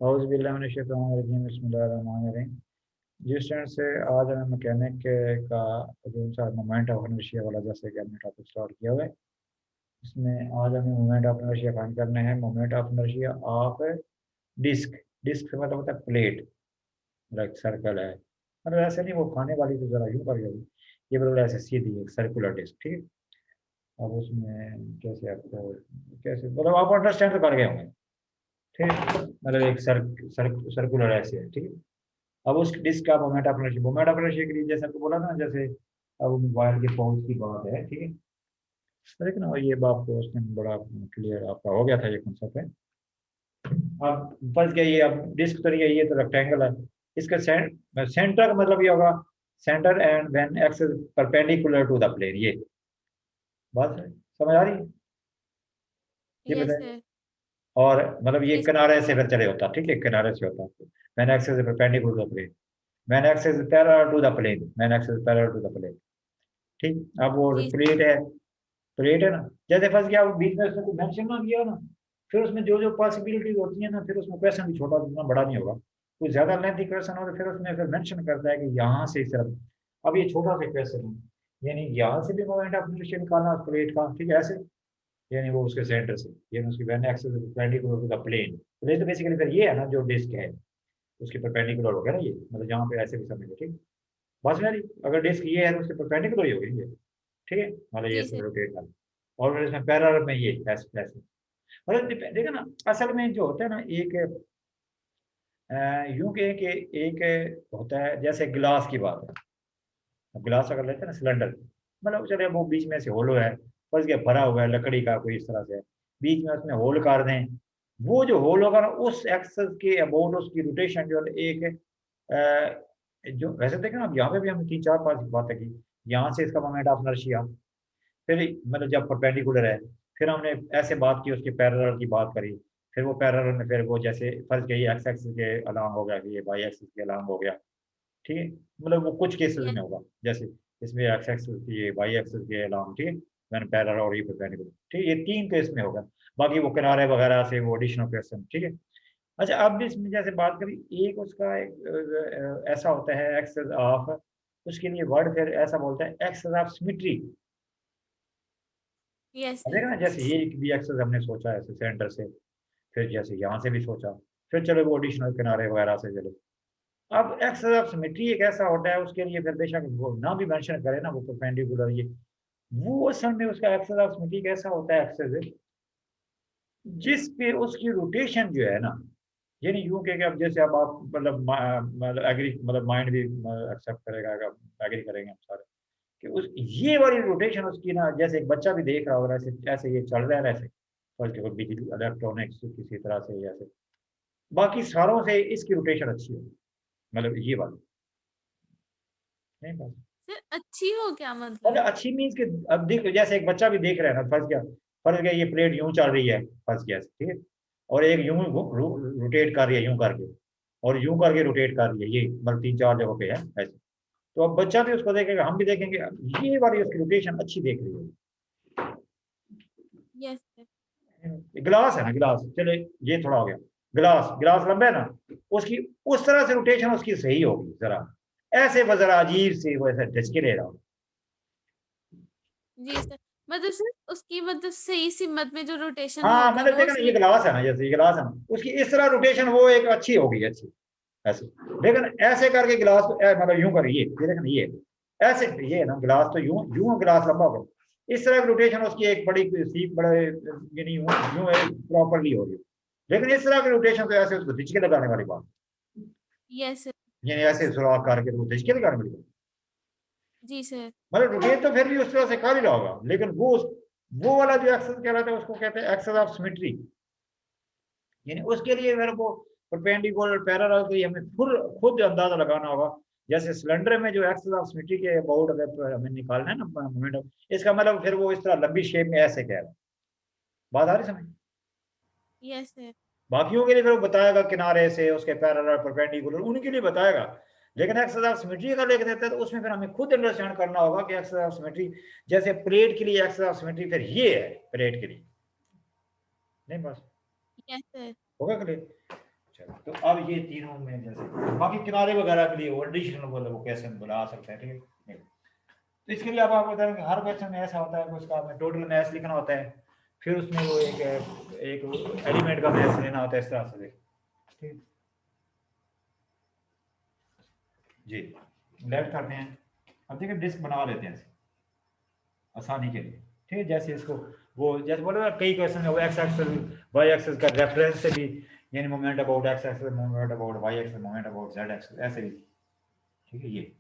बिस्मिल्लाहिर्रहमानिर्रहीम। जिस स्टैंड से आज हमें मैकेनिक का जो सा मोमेंट ऑफ इनर्शिया वाला जैसे कि हमने टॉपिक स्टार्ट किया हुआ है, इसमें आज हमें मोमेंट ऑफ इनर्शिया फाइंड करना है। Moment of inertia of disc. Disc से मतलब होता है प्लेट, लाइक सर्कल है। मतलब ऐसे नहीं वो खाने वाली तो जरा यूं कर गई, ये बिल्कुल ऐसे सीधी एक सर्कुलर डिस्क, ठीक है। अब उसमें कैसे आपको कैसे मतलब आप अंडरस्टैंड तो कर गए होंगे, ठीक है। मतलब एक सर्कुलर ऐसे है, ठीक है। अब उस डिस्क का मोमेंट ऑफ इनर्शिया के लिए जैसे आपको बोला था ना, जैसे अब मोबाइल के पहुंच की बात है, ठीक है। तो देखो ना ये बात को उसने बड़ा क्लियर आपका हो गया था ये कॉन्सेप्ट है। अब फंस गया ये, अब डिस्क तो नहीं है, ये तो रेक्टेंगल है। इसका सेंटर का मतलब ये होगा centre and when X is perpendicular to the plane. ये बात समझ आ रही है? ये यस बताए। सर। और मतलब ये जी किनारे से फिर चले होता, ठीक है, किनारे से होता when X is perpendicular to the plane, when X is parallel to the plane, when X is parallel to the plane, ठीक। अब वो जी प्लेट है ना, जैसे फंस गया वो बीच में, उसने कोई मेंशन ना किया ना, फिर उसमें जो जो पॉसिबिलिटीज होती है ना, फिर उसमें क्वेश्चन भी छोटा उतना बड़ा नहीं होगा। कोई ज्यादा लेंथी क्वेश्चन हो तो फिर उसमें फिर मेंशन करता है कि यहाँ से सिर्फ, अब ये छोटा सा क्वेश्चन है, यानी यहाँ से भी मोमेंट ऑफ इनर्शिया निकालना उस प्लेट का, ठीक है, ऐसे। यानी वो उसके सेंटर से, यानी उसकी when axis perpendicular to the plane. Plane तो बेसिकली फिर ये है ना जो डिस्क है, उसके परपेंडिकुलर हो गया ना ये, मतलब जहाँ पे ऐसे भी समझो, ठीक। बस यार अगर डिस्क ये है तो उसके परपेंडिकुलर ही होगी ये, ठीक है। मतलब ये जी इसमें सर। रोटेट कर, और फिर इसमें पैरेलल में ये ऐसे ऐसे। मतलब देखो ना, असल में जो होता है ना एक यूं के कि एक होता है जैसे गिलास की बात है। अब गिलास अगर लेते हैं ना सिलेंडर, मतलब चले वो बीच में से होलो है, बस ये भरा हुआ है लकड़ी का कोई इस तरह से है, बीच में उसमें होल कर दें, वो जो होल होगा ना उस एक्सेस के अबाउट उसकी रोटेशन जो है एक जो वैसे देखें ना, अब यहाँ पे भी हमने तीन चार पांच बातें की। यहाँ से इसका मोमेंट ऑफ इनर्शिया, फिर मतलब जब परपेंडिकुलर है, फिर हमने ऐसे बात की उसके पैरेलल की बात करी, फिर वो पैरेलल में फिर वो जैसे फर्ज के एक्स एक्सिस के अलांग हो गया कि ये वाई एक्सिस के अलांग हो गया, ठीक है। मतलब वो कुछ केसेस यस में होगा, जैसे इसमें एक्स एक्सिस की वाई एक्सिस के अलांग, ठीक है, मैंने पैरेलल और ये परपेंडिकुलर, ठीक है, ये तीन केस में होगा। बाकी वो किनारे वगैरह से वो एडिशनल क्वेश्चन, ठीक है। अच्छा अब भी इसमें जैसे बात करी, एक उसका एक ऐसा होता है एक्सेस ऑफ, उसके लिए वर्ड फिर ऐसा बोलता है axis of symmetry. Yes sir. देखा ना, जैसे ये भी एक्सेस हमने सोचा ऐसे सेंटर से, फिर जैसे यहाँ से भी सोचा, फिर चलो वो एडिशनल किनारे वगैरह से चलो। अब एक्सेस ऑफ सिमेट्री एक ऐसा होता है, उसके लिए फिर बेशक वो ना भी मेंशन करे ना वो परपेंडिकुलर ये, वो असल में उसका एक्सेस ऑफ सिमेट्री कैसा होता है एक्सेस, जिस पे उसकी रोटेशन जो है ना, यानी यूं कह के अब जैसे अब आप मतलब एग्री मतलब माइंड भी एक्सेप्ट करेगा, एग्री करेंगे हम सारे कि उस ये वाली रोटेशन उसकी ना, जैसे एक बच्चा भी देख रहा होगा ऐसे ऐसे ये चल रहा है ऐसे, और उसके बिजली इलेक्ट्रॉनिक्स किसी तरह से ऐसे, बाकी सारों से इसकी रोटेशन अच्छी है, मतलब ये वाली नहीं बस। सर अच्छी हो क्या मतलब मतलब? अच्छी मीन्स कि अब देख जैसे एक बच्चा भी देख रहा है ना, फंस गया ये प्लेट यूं चल रही है, फंस गया, ठीक है। और एक यूं रोटेट कर रही है यूं करके, और यूं करके रोटेट कर रही है, ये मतलब तीन चार जगहों पे है ऐसे। तो अब बच्चा भी उसको देखेगा, हम भी देखेंगे, ये वाली उसकी रोटेशन अच्छी देख रही है। Yes sir. गिलास है ना, गिलास चले, ये थोड़ा हो गया, गिलास गिलास लंबा है ना, उसकी उस तरह से रोटेशन उसकी सही होगी जरा, ऐसे वो जरा अजीब से वो ऐसा झटके ले रहा हो। जी सर। मतलब सर उसकी मतलब सही सिमत में जो रोटेशन हाँ होगी मतलब वो देखा ना, ये उसमें। गिलास है ना, जैसे ये गिलास है ना, उसकी इस तरह रोटेशन वो एक अच्छी होगी, अच्छी ऐसे। लेकिन ऐसे करके गिलास को मतलब यूं करिए, ये देखना ये ऐसे, ये है ना गिलास तो यूं यूं गिलास लंबा होगा, इस तरह की रोटेशन उसकी एक बड़ी सीप बड़े यानी यूं यूं प्रॉपरली हो रही है। लेकिन इस तरह की रोटेशन तो ऐसे उसको झिझके लगाने वाली बात, यस सर। यानी ऐसे सुराख करके तो झिझके लगाने वाली बात। जी सर। मतलब रोटेट तो फिर भी उस तरह से कर ही रहा होगा, लेकिन वो वाला जो एक्सेस कहलाता है उसको कहते हैं एक्सेस ऑफ सिमेट्री। यानी उसके लिए मेरे को परपेंडिकुलर पैरेलल के लिए हमें खुद खुद अंदाजा लगाना होगा। जैसे सिलेंडर में जो एक्सेस ऑफ सिमेट्री के अबाउट अगर हमें निकालना है ना मोमेंट, इसका मतलब फिर वो इस तरह लंबी शेप में ऐसे कह रहा है। बात आ रही समझ? Yes sir. बाकियों के लिए फिर वो बताएगा किनारे से उसके पैरेलल परपेंडिकुलर, उनके लिए बताएगा। लेकिन एक्सेस ऑफ सिमेट्री का लिख देता है तो उसमें फिर हमें खुद अंडरस्टैंड करना होगा कि एक्सेस ऑफ सिमेट्री, जैसे प्लेट के लिए एक्सेस ऑफ सिमेट्री फिर ये है प्लेट के लिए, नहीं बस यस सर। होगा क्लियर? चलो तो अब ये तीनों में जैसे बाकी किनारे वगैरह के लिए वो एडिशनल वो कैसे बना सकते हैं, ठीक है। तो इसके लिए अब आपको बताएं कि हर क्वेश्चन में ऐसा होता है कि उसका आपने टोटल मैथ्स लिखना होता है, फिर उसमें वो एक एलिमेंट का मैथ्स लेना होता है, इस तरह से देख, ठीक जी। लेट करते हैं, अब देखिए डिस्क बना लेते हैं आसानी के लिए, ठीक है। जैसे इसको वो जैसे बोले ना कई क्वेश्चन है वो एक्स एक्सिस वाई एक्सिस का रेफरेंस से भी, यानी moment about X axis, moment about Y axis, moment about Z axis, ऐसे भी, ठीक है। ये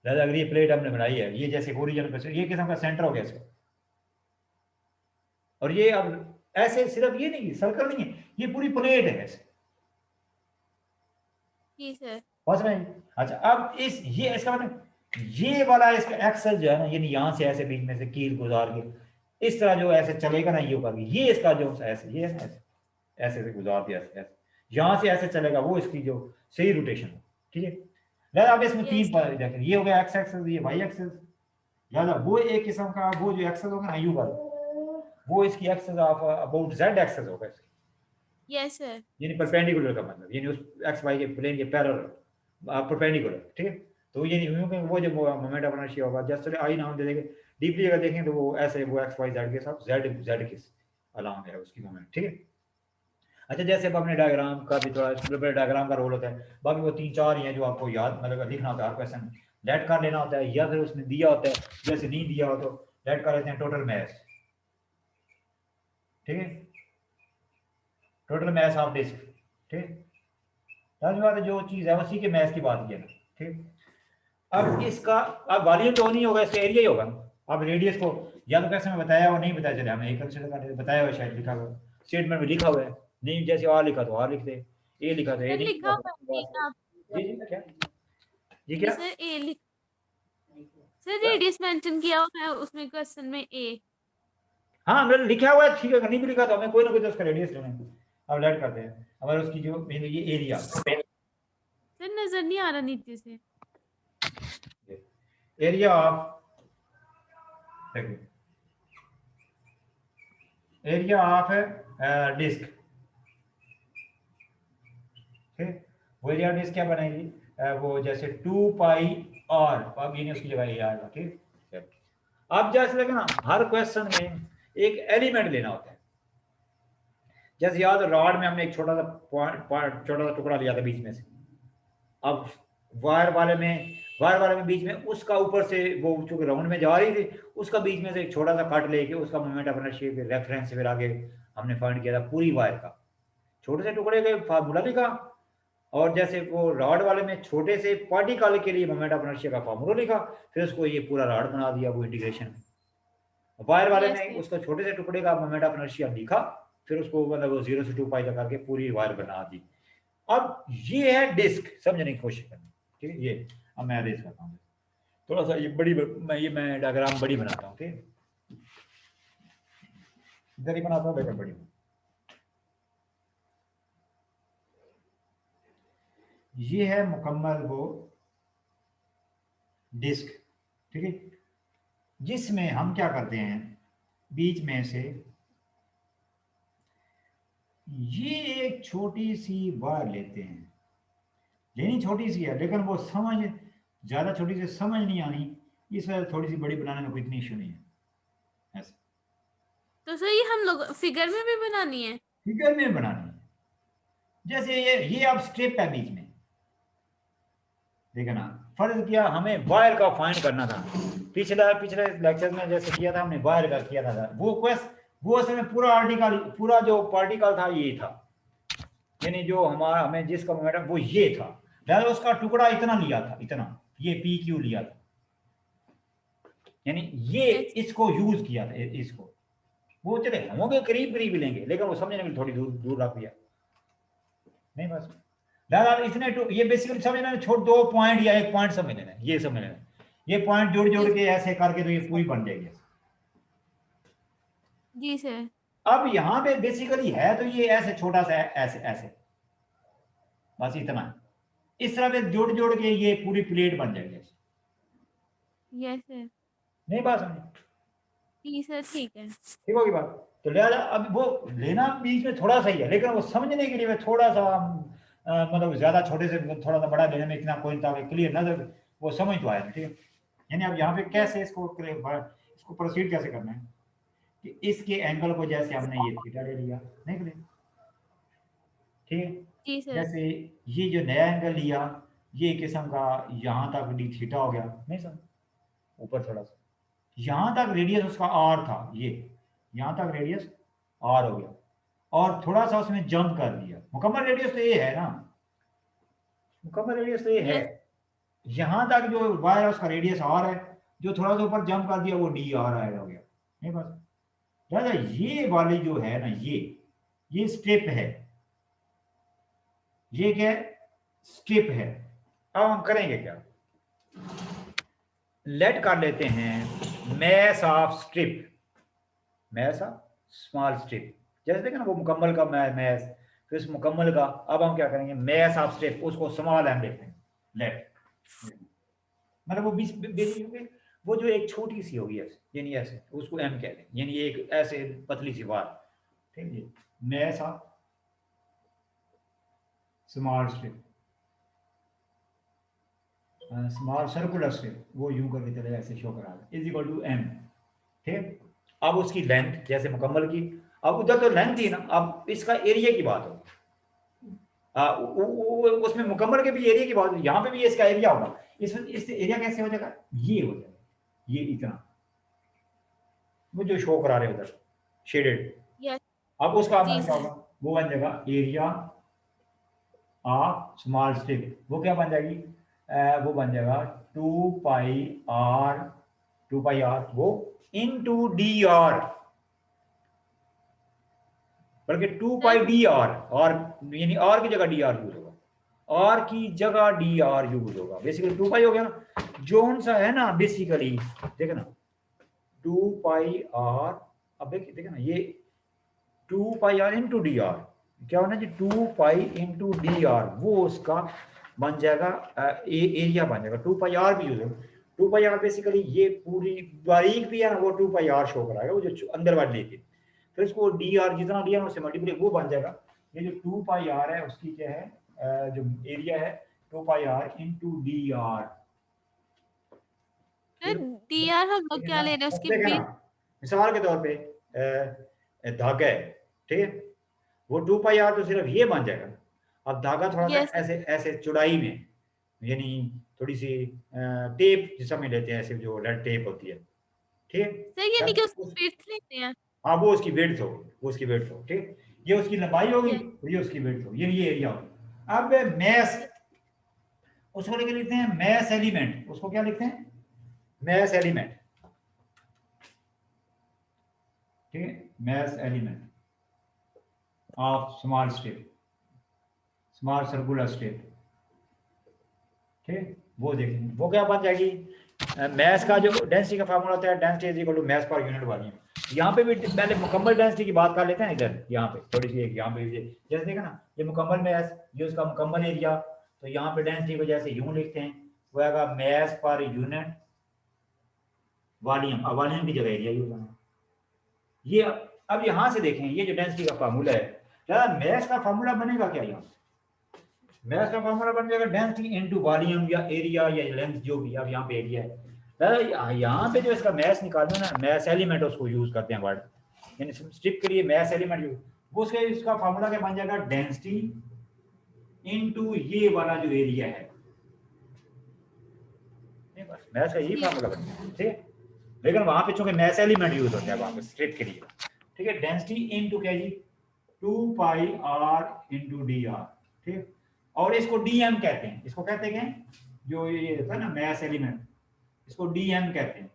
अगर ये प्लेट हमने बनाई है, ये जैसे ओरिजिन पे ये किस्म का सेंटर हो गया इसका, और ये अब ऐसे सिर्फ ये नहीं सर्कल नहीं है, ये पूरी प्लेट है ऐसे, जी सर। बस में। अच्छा अब इस ये इसका मतलब ये वाला इसका एक्सेल जो है ना, यानी यहाँ से ऐसे बीच में से कील गुजार के इस तरह जो ऐसे चलेगा ना, ये ऊपर ये इसका जो ऐसे ये है ना ऐसे ऐसे से गुजार दिया ऐसे यहाँ से ऐसे चलेगा, वो इसकी जो सही रोटेशन है, ठीक है। लिहाजा अब इसमें तीन यस पर देखें, ये हो गया एक्स एक्सेस, ये वाई एक्सेस, लिहाजा वो एक किस्म का वो जो एक्सेस होगा ना यू वाला, वो इसकी axis of about Z axis होगा इसकी, यस सर। यानी परपेंडिकुलर का मतलब, यानी उस एक्स वाई के प्लेन के पैरेलल परपेंडिकुलर, ठीक है। तो ये नहीं कि वो जब मोमेंट ऑफ इनर्शिया होगा, जैसे आई नाम दे देंगे, डीपली अगर देखें तो वो ऐसे वो एक्स वाई जेड के साथ जेड जेड के अलांग है उसकी मोमेंट, ठीक है। अच्छा जैसे अब अपने डायग्राम का भी थोड़ा डायग्राम का रोल होता है, बाकी वो तीन चार ही हैं जो आपको याद मतलब लिखना होता है हर क्वेश्चन, लेट कर लेना होता है, या फिर उसमें दिया होता है, जैसे नहीं दिया हो तो लेट कर लेते हैं टोटल मैथ, ठीक है, टोटल मैथ ऑफ डिस्क, ठीक है। जो चीज़ है उसी के मैथ की बात की है, ठीक। अब इसका अब वॉल्यूम तो नहीं होगा, इसका एरिया ही होगा। अब रेडियस को या तो कैसे में बताया वो नहीं बताया, चले हमें एक कंसिडर बताया हुआ, शायद लिखा हुआ स्टेटमेंट में लिखा हुआ है, नहीं जैसे आर लिखा तो आर लिख दे, ए लिखा तो ए सर नहीं लिखा लिखा हुआ है तो आप। जी जी क्या जी जी क्या सर ए लिख सर रेडियस मेंशन किया हुआ है उसमें क्वेश्चन में ए। हाँ मैंने लिखा हुआ है, ठीक है, अगर नहीं भी लिखा तो हमें कोई ना कोई तो उसका रेडियस लेना है। अब लेट करते हैं हमारे उसकी जो ये एरिया, सर नजर नहीं आ रहा नीचे से। एरिया ऑफ देखिए एरिया ऑफ डिस्क, ठीक, वो एरिया डिस्क क्या बनेगी, वो जैसे 2 पाई आर, अब ये उसकी जगह ये आएगा, ठीक। अब जैसे लगे ना हर क्वेश्चन में एक एलिमेंट लेना होता है, जैसे याद रॉड में हमने एक छोटा सा छोटा सा टुकड़ा लिया था बीच में से, अब वायर वाले में बीच में उसका ऊपर से वो चूंकि राउंड में जा रही थी, उसका बीच में से एक छोटा सा कट लेके उसका मोमेंट ऑफ इनर्शिया के रेफरेंस से फिर आगे हमने फाइंड किया था पूरी वायर का, छोटे से टुकड़े के फार्मूला लिखा, और जैसे वो रॉड वाले में छोटे से पार्टिकल के लिए मोमेंट ऑफ इनर्शिया का फार्मूला लिखा, फिर उसको ये पूरा रॉड बना दिया वो इंटीग्रेशन में। वायर वाले यस में सर। उसका छोटे से टुकड़े का मोमेंट ऑफ इनर्शिया लिखा, फिर उसको मतलब वो 0 से 2 पाई तक करके पूरी वायर बना दी। अब ये है डिस्क, समझने की कोशिश करना, ठीक है। ये अब मैं अरेंज करता हूँ थोड़ा सा, ये बड़ी मैं डायग्राम बड़ी बनाता हूँ, ठीक, इधर ही बनाता हूँ लेकिन बड़ी। ये है मुकम्मल वो डिस्क, ठीक है, जिसमें हम क्या करते हैं बीच में से ये एक छोटी सी वायर लेते हैं, लेनी छोटी सी है लेकिन वो समझ ज्यादा छोटी से समझ नहीं आनी, इस वजह से थोड़ी सी बड़ी बनाने में कोई इतनी इशू नहीं है ऐसे। तो सर ये हम लोग फिगर में भी बनानी है। फिगर में बनानी है, जैसे ये अब स्ट्रिप है बीच में, देखना फर्ज किया हमें वायर का फाइंड करना था, पिछले लेक्चर में जैसे किया था हमने वायर का किया था, वो असल में पूरा आर्टिकल पूरा जो पार्टिकल था ये था, यानी जो हमारा हमें जिसका मोमेंटम वो ये था, लिहाजा उसका टुकड़ा इतना लिया था, इतना ये पी क्यू लिया था, यानी ये यस इसको यूज किया था इसको, वो चले होंगे करीब करीब ही लेंगे लेकिन वो समझने में थोड़ी दूर दूर रख दिया, नहीं बस लिहाजा इसने ये बेसिकली समझना छोड़ 2 पॉइंट या 1 पॉइंट समझ लेना, ये समझ लेना, ये पॉइंट जोड़ जोड़ के ऐसे करके तो ये पूरी बन जाएगी। जी सर। अब यहाँ पे बेसिकली है तो ये ऐसे छोटा सा है, ऐसे ऐसे बस इतना, इस तरह से जोड़ जोड़ के ये पूरी प्लेट बन जाएगी, यस सर। नहीं बात समझ जी सर ठीक है। ठीक होगी बात, तो लिहाजा अब वो लेना बीच में थोड़ा सा ही है, लेकिन वो समझने के लिए मैं थोड़ा सा मतलब ज्यादा छोटे से थोड़ा सा बड़ा लेने में इतना कोई क्लियर ना वो समझ तो आया, ठीक है। यानी अब यहाँ पे कैसे इसको प्रोसीड कैसे करना है कि इसके एंगल को जैसे हमने ये थीटा ले लिया, नहीं क्लियर, ठीक है। जी सर। जैसे ये जो नया एंगल लिया, ये किस्म का यहाँ तक डी थीटा हो गया, नहीं सर, ऊपर थोड़ा सा, यहाँ तक रेडियस उसका आर था, ये यहाँ तक रेडियस आर हो गया, और थोड़ा सा उसमें जंप कर दिया, मुकम्मल रेडियस तो ये है ना, मुकम्मल रेडियस तो ये है, यस यहाँ तक जो वायर है उसका रेडियस आर है, जो थोड़ा सा ऊपर जंप कर दिया वो डी आर आएगा हो गया, नहीं बस। दादा ये वाली जो है ना, ये स्ट्रिप है, ये क्या है, स्ट्रिप है। अब हम करेंगे क्या, लेट कर लेते हैं mess of strip, mass of small strip, जैसे देखें ना वो मुकम्मल का मैस, फिर इस मुकम्मल का, अब हम क्या करेंगे मैस ऑफ स्ट्रिप, उसको स्मॉल एम लेते हैं, लेट, मतलब वो बेसिकली वो जो एक छोटी सी होगी ऐसे, यानी ऐसे, उसको एम कहते हैं, यानी एक ऐसे पतली सी बार, ठीक है, mass of small strip, small circular strip, वो यूं करके चले ऐसे शो करा इज इक्वल टू एम, ठीक। अब उसकी लेंथ जैसे मुकम्मल की, अब उधर तो लेंथ थी ना, अब इसका एरिया की बात हो, उसमें मुकम्मल के भी एरिया की बात, यहाँ पे भी इसका एरिया होगा, इस एरिया कैसे हो जाएगा, ये हो जाएगा, ये इतना वो जो शो करा रहे उधर शेडेड, यस अब उसका जी क्या सर। होगा, वो बन जाएगा एरिया ऑफ स्मॉल स्ट्रिप, वो क्या बन जाएगी, वो बन जाएगा 2 पाई आर, 2 पाई आर वो इनटू डी आर, बल्कि 2 पाई डी आर, और यानी आर की जगह डी आर यूज होगा, आर की जगह डी आर यूज होगा, बेसिकली 2 पाई हो गया ना, जोन सा है ना बेसिकली, देखे ना 2 पाई आर, अब देखे ना ये 2 pi r into d are, क्या होना जी 2 पाई इंटू डी आर, वो उसका बन जाएगा एरिया बन जाएगा, 2 पाई आर भी यूज होगा, 2 पाई आर बेसिकली ये पूरी बारीक भी है ना, वो 2 पाई आर शो कराएगा, वो जो अंदर वाली लेती, फिर इसको डी आर जितना लिया ना उससे मल्टीप्लाई वो बन जाएगा, ये जो 2 पाई आर है उसकी क्या है, जो एरिया है 2 pi r into d r, d r हम लोग क्या ले रहे हैं उसकी देखे ना, बीच? मिसाल के तौर पे धागा है, ठीक है, वो 2 पाई आर तो सिर्फ ये बन जाएगा, अब धागा थोड़ा सा यस ऐसे ऐसे चौड़ाई में, यानी थोड़ी सी टेप जिसमें में लेते हैं ऐसे, जो रेड टेप होती है, ठीक सर यानी कि है, उसकी विड्थ लेते हैं? हाँ वो उसकी विड्थ होगी, वो उसकी विड्थ हो, ठीक, ये उसकी लंबाई होगी, यस और ये उसकी विड्थ होगी, ये एरिया होगी। अब मैस, उसको लेके लिखते हैं मैस एलिमेंट, उसको क्या लिखते हैं, मैस एलिमेंट, ठीक है, mass element of small strip, small circular strip, ठीक, वो देखेंगे वो क्या बन जाएगी, मैस का जो डेंसिटी का फार्मूला होता है, density is equal to mass per unit volume, यहाँ पे भी पहले मुकम्मल डेंसिटी की बात कर लेते हैं, इधर यहाँ पे थोड़ी सी एक यहाँ पे जैसे देखा ना, ये मुकम्मल मैस, ये उसका मुकम्मल एरिया, तो यहाँ पे डेंसिटी को जैसे यूं लिखते हैं, वो आएगा मैस पर यूनिट वॉल्यूम, अब वॉल्यूम की जगह एरिया यूज होना, ये अब यहाँ से देखें, ये जो डेंसिटी का फार्मूला है, मैस का फार्मूला बनेगा क्या, यहाँ मैस का फार्मूला बन जाएगा डेंसिटी इनटू वॉल्यूम या एरिया या लेंथ जो भी, अब यहाँ पे एरिया है, यहाँ पे जो इसका मैस निकालना ना, मैस एलिमेंट उसको यूज करते हैं वर्ड, यानी स्ट्रिप के लिए मैस एलिमेंट यूज, वो उसका इसका फार्मूला क्या बन जाएगा, डेंसिटी इनटू ये वाला जो एरिया है, बस मैस का यही फार्मूला बन गया, ठीक है, लेकिन वहां पे चूंकि मैस एलिमेंट यूज होता है वहां पे स्ट्रिप के लिए, ठीक है, डेंसिटी इनटू क्या जी 2 pi r into d are, ठीक, और इसको डीएम कहते हैं, इसको कहते हैं जो ये होता है ना मैस एलिमेंट, इसको डीएम कहते हैं,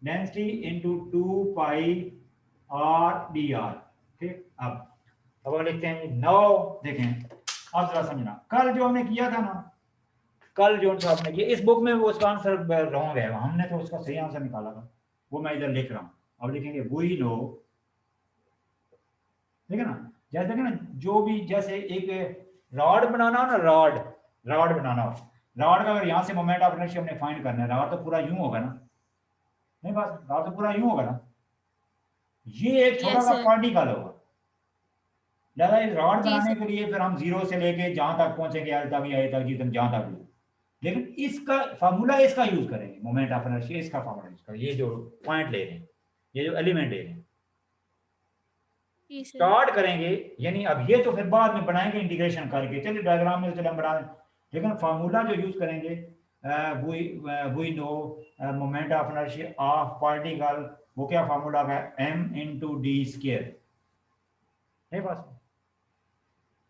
density into 2 pi are d are, ठीक। अब लिखते हैं 9, देखें अब जरा समझना, कल जो हमने किया था ना, कल जो आपने किया इस बुक में वो उसका आंसर रॉन्ग है, हमने तो उसका सही आंसर निकाला था, वो मैं इधर लिख रहा हूँ, अब लिखेंगे वी नो, ठीक है ना, जैसे देखें ना, जो भी जैसे एक रॉड बनाना हो ना, रॉड बनाना हो, रॉड का अगर यहाँ से मोमेंट ऑफ इनर्शिया हमने फाइंड करना है, रॉड तो पूरा यूं होगा ना, नहीं बस रॉड तो पूरा यूं होगा ना, ये एक छोटा यस सा सर। पार्टिकल होगा। लिहाजा इस रॉड जी बनाने सर। के लिए फिर हम जीरो से लेके जहां तक पहुंचेंगे एल तक या ए तक जी तक जहां तक भी, लेकिन इसका फार्मूला इसका यूज करेंगे, मोमेंट ऑफ इनर्शिया इसका फार्मूला यूज करेंगे। ये जो पॉइंट ले रहे हैं, ये जो एलिमेंट ले रहे हैं, जी सर। स्टार्ट करेंगे, यानी अब ये तो फिर बाद में बनाएंगे इंटीग्रेशन करके, चलिए डायग्राम में तो चले हम बना दें, लेकिन फार्मूला जो यूज करेंगे we know moment of inertia of particle, वो क्या फार्मूला है, m इंटू डी स्क्वायर। नहीं बात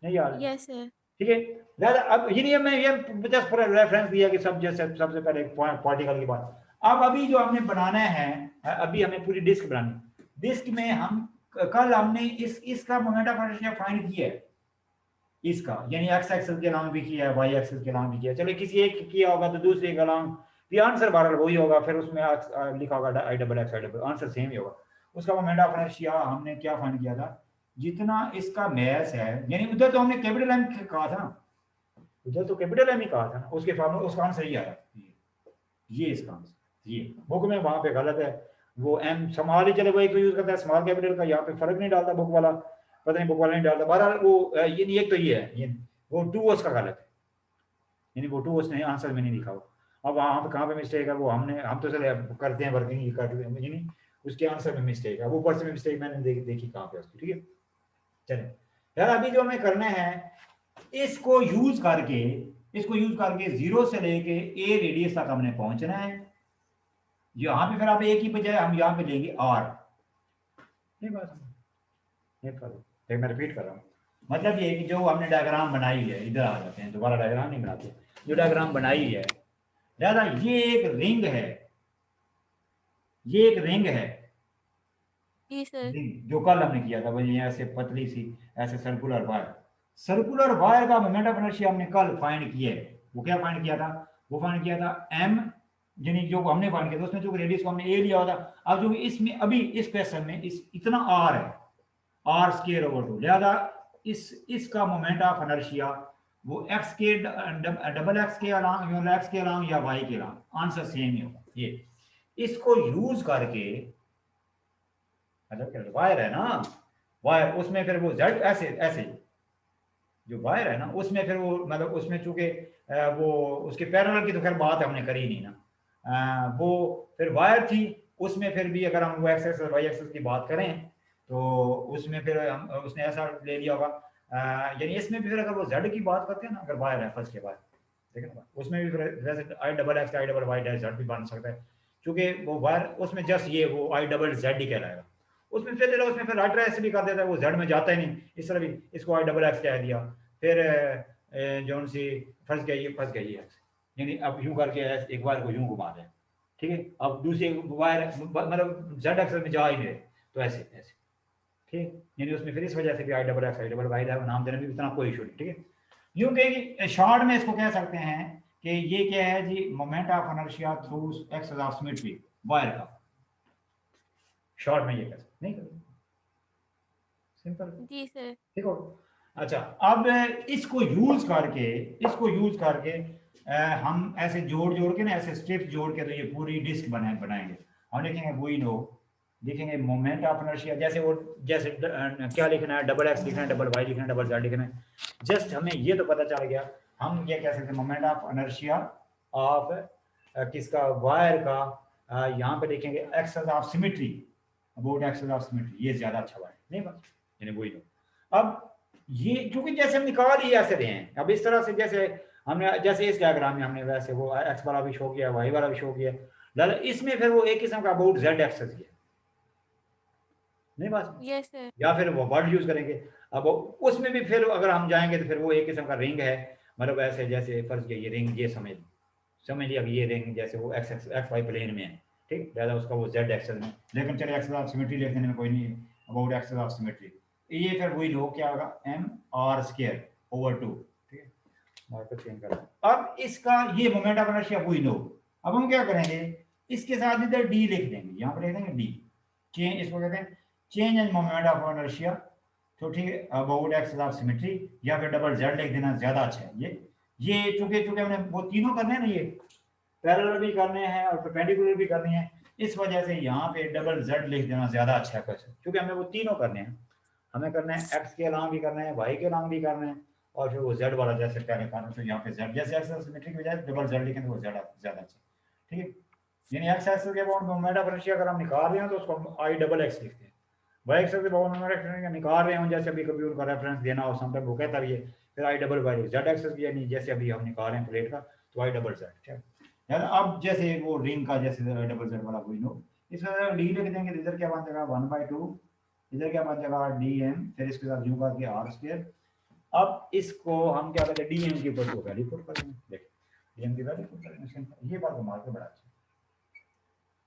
नहीं यार, यस सर। ठीक है। ज़्यादा अब ये नहीं, मैं ये जस्ट फॉर रेफरेंस दिया कि सब जैसे सबसे पहले पार्टिकल की बात। अब अभी जो हमने बनाना है, अभी हमें पूरी डिस्क बनानी, डिस्क में हम कल हमने इसका मोमेंट ऑफ इनर्शिया फाइंड किया है, इसका यानी एक्स एक्सिस के अलांग भी किया है, वाई एक्सिस के अलांग भी किया है, चलो किसी एक किया होगा तो दूसरे के अलांग भी आंसर बहरहाल वही होगा, फिर उसमें लिखा होगा I double x I double, answer same ही होगा। उसका मोमेंट ऑफ इनर्शिया हमने क्या फाइंड किया था, जितना इसका मैस है, यानी उधर तो हमने कैपिटल एम कहा था ना, उधर तो कैपिटल एम ही कहा था ना, उसके फार्मूला उसका आंसर ही आया, ये इसका आंसर, ये बुक में वहां पे गलत है, वो एम स्मॉल ही चले वो एक यूज करता है स्मॉल कैपिटल का, यहाँ पे फर्क नहीं डालता बुक वाला, पता नहीं बुक वाला नहीं डालता, बहरहाल वो ये एक तो ये है, ये वो टू उसका गलत है, यानी वो टू उसने आंसर में नहीं लिखा हो। अब वहाँ पे कहाँ पे मिस्टेक है वो हम तो चले करते हैं वर्किंग करते हैं, यानी उसके आंसर में मिस्टेक है, वो ऊपर से मिस्टेक मैंने देखी कहाँ पे उसकी, ठीक है। चले यार, अभी जो हमें करना है, इसको यूज करके जीरो से लेके ए रेडियस तक हमने पहुंचना है। यहाँ पे फिर आप एक ही बजाय हम यहाँ पे लेंगे आर, नहीं बात नहीं, मैं रिपीट कर रहा हूँ, मतलब ये कि जो हमने डायग्राम बनाई है, इधर आ जाते हैं, दोबारा डायग्राम नहीं बनाते, जो डायग्राम बनाई है, दादा ये एक रिंग है, ये एक रिंग है, जी सर। रिंग जो कल हमने किया था, वही ऐसे पतली सी ऐसे सर्कुलर वायर का मोमेंट ऑफ इनर्शिया हमने कल फाइंड किया है। वो क्या फाइंड किया था, वो फाइंड किया था m, यानी जो हमने फाइंड किया था उसमें जो रेडियस को हमने ए लिया होता, अब जो इसमें अभी इस क्वेश्चन में इस इतना r है, r स्क्वायर ओवर 2, लिहाजा इसका मोमेंट ऑफ इनर्शिया वो x के डबल x के अलांग या x के अलांग या y के अलांग, आंसर सेम ही होगा। ये इसको यूज करके, मतलब वायर है ना, वायर उसमें फिर वो z ऐसे ऐसे जो वायर है ना उसमें फिर वो मतलब उसमें चूंकि वो उसके पैरेलल की तो खैर बात हमने करी नहीं ना, वो फिर वायर थी, उसमें फिर भी अगर हम वो एक्स एक्स और वाई एक्सिस की बात करें तो उसमें फिर हम उसने ऐसा ले लिया होगा, यानी इसमें भी फिर अगर वो जेड की बात करते हैं ना, अगर वायर है फर्स्ट के बाद, ठीक है ना, उसमें भी फिर वैसे I double x I double Y dash Z भी बन सकता है, क्योंकि वो वायर उसमें जस्ट ये वो आई डबल जेड ही कहलाएगा, उसमें फिर उसमें फिर राइट ऐसे भी कर देता है, वो जेड में जाता ही नहीं, इस तरह भी इसको आई डबल एक्स कह दिया, फिर जो सी फंस गई है, यानी अब यूं करके एक वायर को यूं घुमा दें, ठीक है, अब दूसरी वायर मतलब जेड एक्सल में जा ही नहीं रहे, तो ऐसे ऐसे, ठीक, यानी उसमें फिर इस वजह से भी I double x I double Y नाम देने में इतना कोई इशू नहीं, ठीक है। यूं कहेंगे शॉर्ट में इसको कह सकते हैं कि ये क्या है जी, moment of inertia through axis of symmetry wire का, शॉर्ट में ये कह सकते, नहीं सिंपल, जी सर। ठीक हो। अच्छा, अब इसको यूज करके हम ऐसे जोड़ के ना, ऐसे स्ट्रिप जोड़ के तो ये पूरी डिस्क बनाएंगे। हम लिखेंगे वी नो, लिखेंगे मोमेंट ऑफ इनर्शिया, जैसे वो जैसे क्या लिखना है, डबल एक्स लिखना है, डबल वाई लिखना है, डबल जेड लिखना है, जस्ट हमें ये तो पता चल गया, हम ये कह सकते हैं मोमेंट ऑफ इनर्शिया ऑफ किसका, वायर का, यहाँ पे लिखेंगे axis of symmetry, about axis of symmetry, ये ज्यादा अच्छा वायर नहीं बात, यानी वही नो। अब ये क्योंकि जैसे हम निकाल ही ऐसे रहे हैं, अब इस तरह से जैसे हमने जैसे इस डायग्राम में हमने वैसे वो एक्स वाला भी शो किया, वाई वाला भी शो किया, इसमें फिर वो एक किस्म का अबाउट जेड एक्सेस है, नहीं बात, यस सर। या फिर वो वर्ड यूज करेंगे। अब उसमें भी फिर अगर हम जाएंगे तो फिर वो एक किस्म का रिंग है, मतलब ऐसे जैसे फर्ज किया ये रिंग, ये समझ लिया ये रिंग जैसे वो एक्स वाई प्लेन में है, ठीक, ज्यादा उसका वो जेड एक्सेस में, लेकिन चले एक्सेस ऑफ सिमेट्री लिख देने में कोई नहीं, अबाउट एक्सेस ऑफ सिमेट्री, ये फिर वही लो क्या होगा, एम आर स्क्वायर ओवर 2, ठीक है, मार्कर चेंज कर, अब इसका ये मोमेंट ऑफ इनर्शिया वही लो। अब हम क्या करेंगे, इसके साथ इधर डी लिख देंगे, यहाँ पर लिख देंगे डी, चेंज, इसको कहते हैं change in moment of inertia, तो ठीक है, अबाउट एक्सिस ऑफ सिमेट्री, या फिर डबल जेड लिख देना ज्यादा अच्छा है। ये चूंकि हमने वो तीनों करने हैं ना, ये पैरेलल भी करने हैं और परपेंडिकुलर भी करने हैं, इस वजह से यहाँ पे डबल जेड लिख देना ज्यादा अच्छा है क्वेश्चन, क्योंकि हमें वो तीनों करने हैं। हमें करना है एक्स के अलावा भी करना है, वाई के अलावा भी करना है, और फिर वो जेड वाला जैसे पहले कारण से यहाँ पे जेड जैसे एक्स सिमेट्री की बजाय डबल जेड लिखें तो वो ज्यादा ज्यादा अच्छा, ठीक है। यानी एक्स एक्स के अबाउट मोमेंट ऑफ इनर्शिया अगर हम निकाल रहे हैं तो उसको हम आई डबल एक्स लिखते हैं। वाई एक्स के अबाउट मोमेंट ऑफ इनर्शिया निकाल रहे हैं जैसे अभी कभी उनका रेफरेंस देना हो समटाइम वो कहता भी है, फिर I double Y Z X यानी जैसे अभी हम निकाल रहे हैं प्लेट का तो आई डबल जेड, ठीक है। यानी अब जैसे वो रिंग का जैसे डबल जेड वाला कोई नो, इसका डी लिख देंगे तो इधर क्या बन जाएगा 1/2, इधर क्या बन जाएगा dm, फिर इसके साथ यू करके आर स्क्वायर। अब इसको हम क्या करते हैं dm की ऊपर को वैल्यू पुट कर देंगे, देखिए dm की वैल्यू पुट करेंगे, ये बात को मार के बड़ा अच्छा,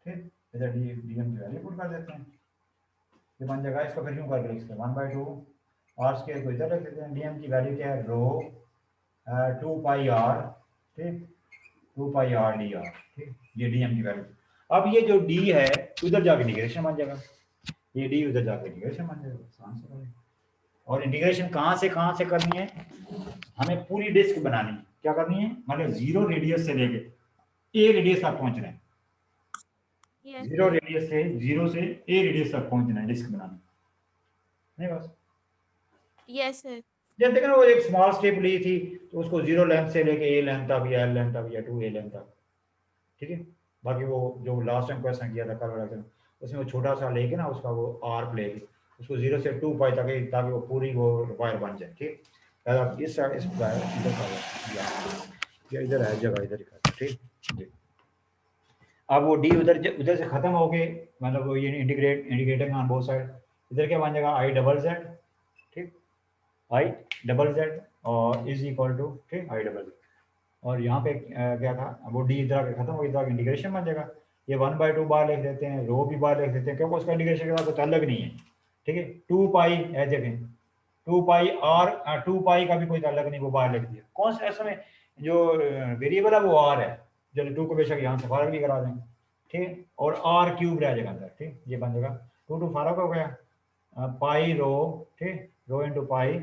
ठीक। इधर dm की वैल्यू पुट कर देते हैं, ये बन जाएगा, इसको फिर यूं करके लिखते हैं 1/2 आर स्क्वायर को इधर रख देते हैं, dm की वैल्यू क्या है रो 2 पाई आर, ठीक, 2 पाई आर डी आर, ठीक, ये dm की वैल्यू। अब ये जो d है उधर जाके इंटीग्रेशन बन जाएगा, ये डी उधर जाके इंटीग्रेशन बन जाएगा, आंसर है। और इंटीग्रेशन कहाँ से करनी है, हमें पूरी डिस्क बनानी है, क्या करनी है, मतलब जीरो रेडियस से लेके ए रेडियस तक पहुंचना है, जीरो रेडियस से ए रेडियस तक पहुंचना है डिस्क बनानी, नहीं बस। Yes sir. जब देखो वो एक स्मॉल स्टेप ली थी तो उसको जीरो लेंथ से लेके ए लेंथ तक या एल लेंथ तक या 2 ए लेंथ तक, ठीक है। बाकी वो जो लास्ट टाइम क्वेश्चन किया था कल वाला उसमें वो छोटा सा लेके ना उसका वो आर्क लेके उसको 0 से 2 पाई तक ताकि वो पूरी वो वायर बन जाए, ठीक। इस साइड इस इधर का इधर है जगह इधर ही, ठीक जी। अब वो डी उधर उधर से खत्म हो गए, मतलब वो ये इंटीग्रेटिंग ऑन बोथ साइड, इधर क्या बन जाएगा आई डबल जेड, ठीक, आई डबल जेड और इज इक्वल टू, ठीक, आई डबल, और यहाँ पे क्या था वो डी इधर खत्म हो गया, इंटीग्रेशन बन जाएगा, ये 1/2 बार लिख देते हैं, रो भी बार लिख देते हैं क्योंकि उसका इंटीग्रेशन के बाद कुछ अलग नहीं है, ठीक है। 2 पाई है जगह 2 पाई आर, 2 पाई का भी कोई अलग नहीं, वो बार लिख दिया, कौन सा इसमें जो वेरिएबल है वो आर है, चलो 2 को बेशक यहाँ से फारग भी करा दें, ठीक, और आर क्यूब रह जाएगा अंदर, ठीक, ये बन जाएगा 2 फारग हो गया, पाई रो, ठीक, रो इंटू पाई,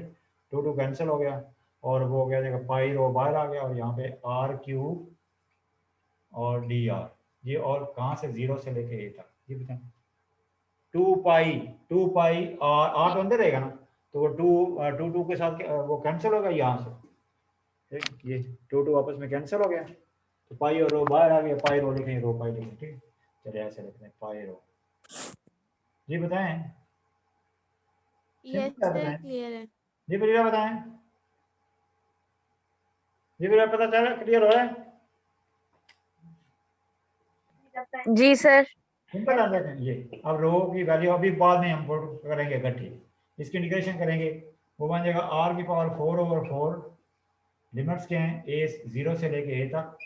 2 कैंसिल हो गया, और वो हो गया देखो पाई रो बाहर आ गया, और यहाँ पे आर क्यूब और डी आर, ये और कहाँ से 0 से लेके ए तक, ये बताएं 2 पाई आर तो अंदर रहेगा ना, तो वो 2 के साथ वो कैंसिल होगा यहाँ से, ठीक, ये 2 आपस में कैंसिल हो गया, तो पाई और रो बाहर आ गया, पाई रो लिखेंगे रो पाई लिखेंगे, ठीक, चलिए ऐसे लिखते हैं पाई रो, जी बताएं, यस क्या सर बताएं, क्लियर है। जी भैया बताएं, जी भैया पता चला क्लियर हो रहा है, जी सर। सिंपल आंसर है ये। अब रो की वैल्यू अभी बाद में हम पुट करेंगे इकट्ठी, इसकी इंटीग्रेशन करेंगे, वो बन जाएगा आर की पावर 4/4, लिमिट्स क्या हैं ए 0 से लेके ए तक,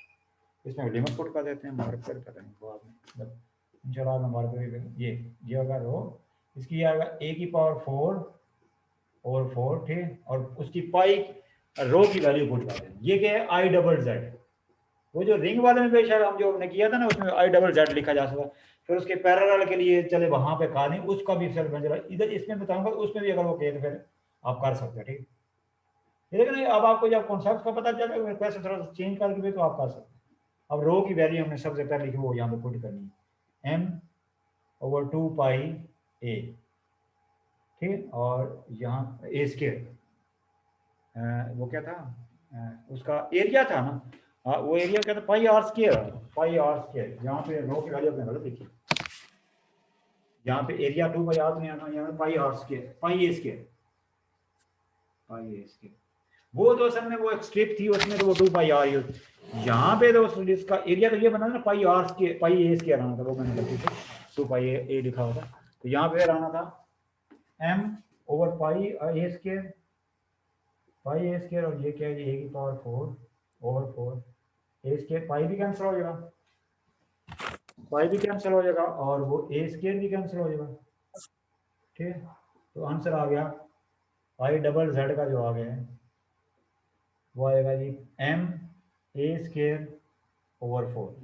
इसमें लिमिट पुट कर देते हैं, मार्कर करेंगे बाद में, मतलब इंशाल्लाह हम मार्कर ये होगा रो, इसकी आएगा ए की पावर 4 और 4, ठीक, और उसकी पाई रो की वैल्यू पुट कर देंगे, ये क्या है आई डबल जेड, वो जो रिंग वाले में बेशक हम जो हमने किया था ना उसमें आई डबल जेड लिखा जा सकता, फिर उसके पैरेलल के लिए चले वहां पे कहा नहीं उसका भी फिर बन जाएगा, इधर इसमें बताऊंगा उसमें भी अगर वो कहे तो फिर आप कर सकते हो, ठीक, लेकिन अब आपको जब कॉन्सेप्ट का पता चलेगा कैसे थोड़ा सा चेंज करके भी तो आप कर सकते हैं। अब रो की वैल्यू हमने सबसे पहले लिखी वो यहाँ पे पुट करनी है m/2 पाई a, ठीक, और यहाँ ए स्केयर वो क्या था उसका एरिया था ना, हाँ वो एरिया क्या था पाई आर स्क्वायर, यहाँ पे रो की वैल्यू अपने गलत लिखी, यहाँ पे एरिया 2 पाई आर नहीं आना, यहाँ पे pi r square pi a square, वो तो असल में वो एक स्ट्रिप थी उसमें तो वो 2 पाई आर, यहाँ पे तो इसका एरिया तो ये बना ना pi r square pi a square आना था, वो मैंने गलती से 2 पाई ए लिखा होता, तो यहाँ पे आना था m/पाई ए स्क्वायर और ये क्या है ए की पावर 4/4 ए स्क्वायर, पाई भी कैंसिल हो जाएगा, पाई भी कैंसिल हो जाएगा और वो ए स्क्वायर भी कैंसिल हो जाएगा, ठीक, तो आंसर आ गया आई डबल जेड का जो आ गया है वो आएगा जी m/4,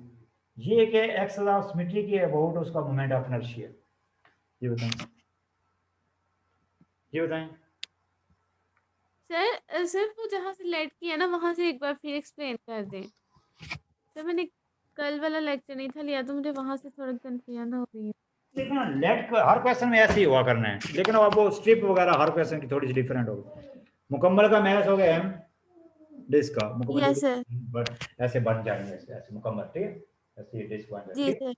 ये क्या एक्सेस ऑफ सिमेट्री के अबाउट उसका मोमेंट ऑफ इनर्शिया, ये बताएं, ये बताएं। सर सिर्फ वो जहाँ से लेट किया ना वहां से एक बार फिर एक्सप्लेन कर दें। सर मैंने कल वाला लेक्चर नहीं था लिया तो मुझे वहां से थोड़ा कंफ्यूजन हो रही है। लेकिन लेट का हर क्वेश्चन में ऐसे ही हुआ करना है, लेकिन अब वो स्ट्रिप वगैरह हर क्वेश्चन की थोड़ी सी डिफरेंट होगी। मुकम्मल का मैथ हो गया एम डिस्क का मुकम्मल यस सर। ऐसे बन जाएंगे, ऐसे मुकम्मल, ठीक है, ऐसे ये डिस्क बन जी जाएगी। सर।